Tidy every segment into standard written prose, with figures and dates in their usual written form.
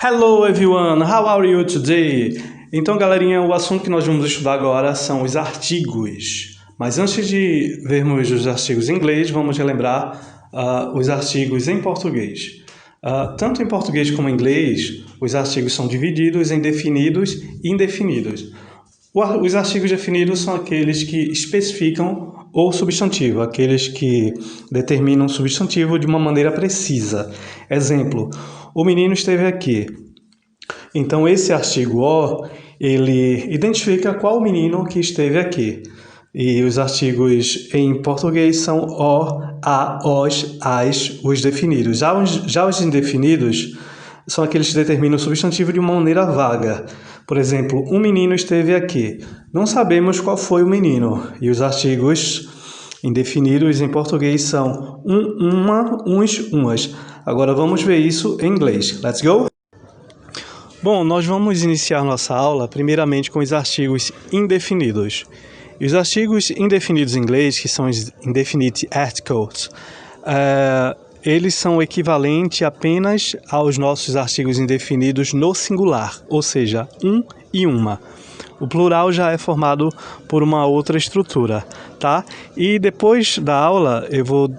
Hello everyone, how are you today? Então, galerinha, o assunto que nós vamos estudar agora são os artigos. Mas antes de vermos os artigos em inglês, vamos relembrar os artigos em português. Tanto em português como em inglês, os artigos são divididos em definidos e indefinidos. Os artigos definidos são aqueles que especificam o substantivo, aqueles que determinam o substantivo de uma maneira precisa. Exemplo, o menino esteve aqui. Então, esse artigo o, ele identifica qual menino que esteve aqui. E os artigos em português são o, a, os, as, os definidos. Já os indefinidos são aqueles que determinam o substantivo de uma maneira vaga. Por exemplo, um menino esteve aqui. Não sabemos qual foi o menino. E os artigos indefinidos em português são uma, uns, umas. Agora vamos ver isso em inglês. Let's go! Bom, nós vamos iniciar nossa aula primeiramente com os artigos indefinidos. E os artigos indefinidos em inglês, que são os indefinite articles, eles são equivalentes apenas aos nossos artigos indefinidos no singular, ou seja, um e uma. O plural já é formado por uma outra estrutura, tá? E depois da aula eu vou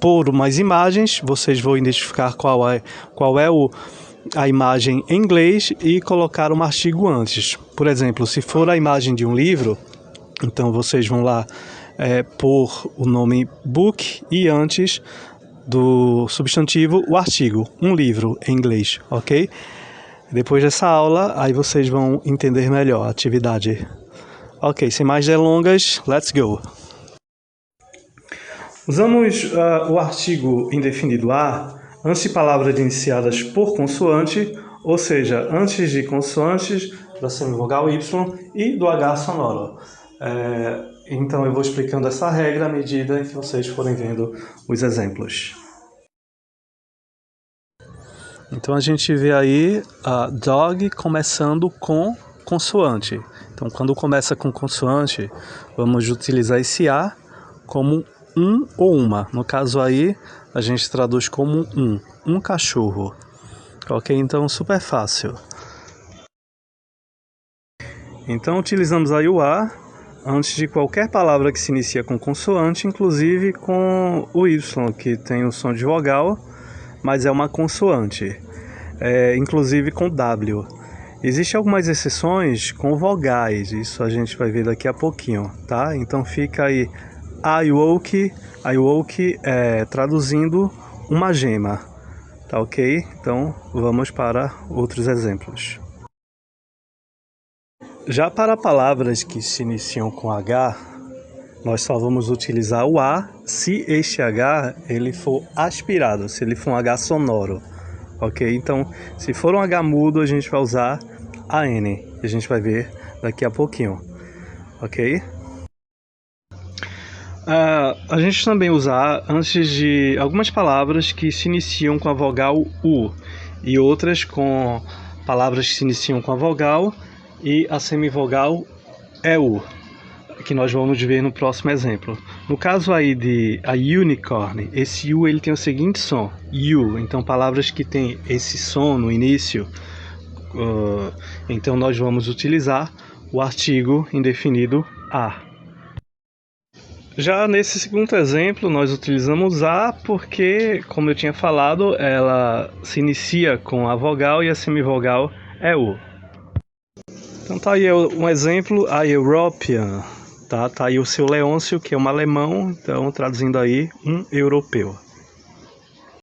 pôr umas imagens, vocês vão identificar qual é a imagem em inglês e colocar um artigo antes. Por exemplo, se for a imagem de um livro, então vocês vão lá pôr o nome book e antes do substantivo o artigo, um livro em inglês, ok? Depois dessa aula, aí vocês vão entender melhor a atividade. Ok, sem mais delongas, let's go! Usamos o artigo indefinido a antes de palavras iniciadas por consoante, ou seja, antes de consoantes da semivogal Y e do H sonoro. Então eu vou explicando essa regra à medida que vocês forem vendo os exemplos. Então a gente vê aí a dog começando com consoante. Então quando começa com consoante, vamos utilizar esse A como um ou uma. No caso aí, a gente traduz como um cachorro. Ok? Então super fácil. Então utilizamos aí o A antes de qualquer palavra que se inicia com consoante, inclusive com o Y, que tem o som de vogal, mas é uma consoante, inclusive com W. Existem algumas exceções com vogais, isso a gente vai ver daqui a pouquinho, tá? Então fica aí I woke traduzindo uma gema, tá ok? Então vamos para outros exemplos. Já para palavras que se iniciam com H, nós só vamos utilizar o A se este H ele for aspirado, se ele for um H sonoro, ok? Então, se for um H mudo, a gente vai usar AN, a gente vai ver daqui a pouquinho, ok? A gente também usa A antes de algumas palavras que se iniciam com a vogal U e outras com palavras que se iniciam com a vogal e a semivogal EU, que nós vamos ver no próximo exemplo. No caso aí de a unicorn, esse U ele tem o seguinte som, U. Então palavras que tem esse som no início, então nós vamos utilizar o artigo indefinido a. Já nesse segundo exemplo, nós utilizamos A porque, como eu tinha falado, ela se inicia com a vogal e a semivogal é U. Então tá aí um exemplo, a European, tá aí o seu Leôncio, que é um alemão, então traduzindo aí, um europeu.